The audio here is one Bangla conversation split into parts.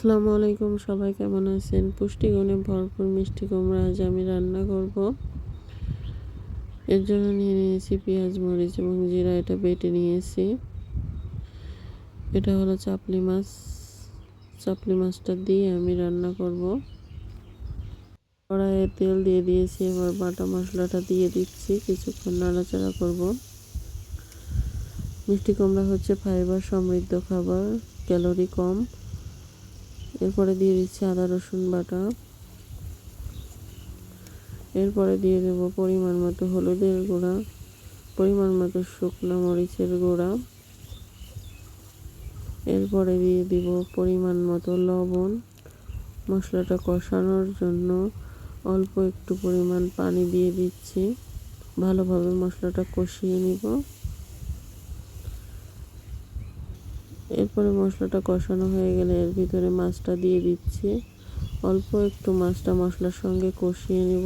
আসসালামু আলাইকুম, সবাই কেমন আছেন? পুষ্টিগুণে ভরপুর মিষ্টি কুমড়া আজ আমি রান্না করব। এর জন্য নিয়ে নিয়েছি পেঁয়াজ, মরিচ এবং জিরা, এটা বেটে নিয়েছি। এটা হলো চাপলি মাছ। চাপলি মাছটা দিয়ে আমি রান্না করব। কড়াইয়ে তেল দিয়ে দিয়েছি, এবার বাটা মশলাটা দিয়ে দিচ্ছি, কিছুক্ষণ নাড়াচাড়া করব। মিষ্টি কুমড়া হচ্ছে ফাইবার সমৃদ্ধ খাবার, ক্যালোরি কম। এরপরে দিয়ে দিচ্ছি আদা রসুন বাটা। এরপরে দিয়ে দেব পরিমাণ মতো হলুদের গুঁড়া, পরিমাণ মতো শুকনো মরিচের গুঁড়া। এরপরে দিয়ে দিব পরিমাণ মতো লবণ। মশলাটা কষানোর জন্য অল্প একটু পরিমাণ পানি দিয়ে দিচ্ছি। ভালোভাবে মশলাটা কষিয়ে নিব। এরপরে মশলাটা কষানো হয়ে গেলে এর ভিতরে মাছটা দিয়ে দিচ্ছি। অল্প একটু মাছটা মশলার সঙ্গে কষিয়ে নিব।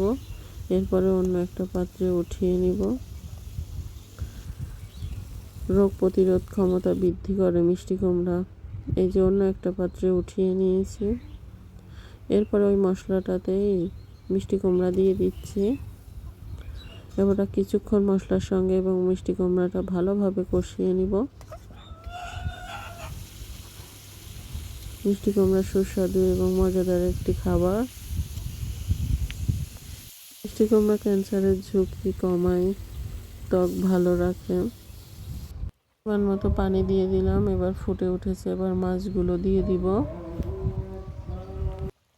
এরপরে অন্য একটা পাত্রে উঠিয়ে নিব। রোগ প্রতিরোধ ক্ষমতা বৃদ্ধি করে মিষ্টি কুমড়া। এই যে অন্য একটা পাত্রে উঠিয়ে নিয়েছি। এরপরে ওই মশলাটাতেই মিষ্টি কুমড়া দিয়ে দিচ্ছি। এবার কিছুক্ষণ মশলার সঙ্গে এবং মিষ্টি কুমড়াটা ভালোভাবে কষিয়ে নিব। মিষ্টি কুমড়া সুস্বাদু এবং মজাদার একটি খাবার। মিষ্টি কুমড়া ক্যান্সারের ঝুঁকি কমায়, ত্বক ভালো রাখে। পরিমাণ মতো পানি দিয়ে দিলাম, এবার ফুটে উঠেছে। এবার মাছগুলো দিয়ে দিব।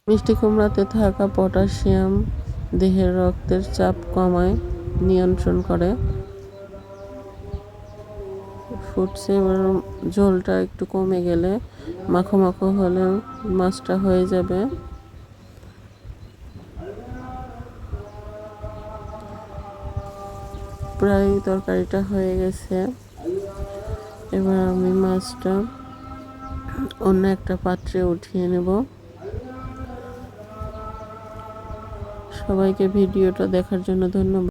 মিষ্টি কুমড়াতে থাকা পটাশিয়াম দেহের রক্তের চাপ কমায়, নিয়ন্ত্রণ করে। ফুটছে, এবার ঝোলটা একটু কমে গেলে, মাখো মাখো হলে মাছটা হয়ে যাবে। প্রায় তরকারিটা হয়ে গেছে। এবার আমি মাছটা অন্য একটা পাত্রে উঠিয়ে নেব। সবাইকে ভিডিওটা দেখার জন্য ধন্যবাদ।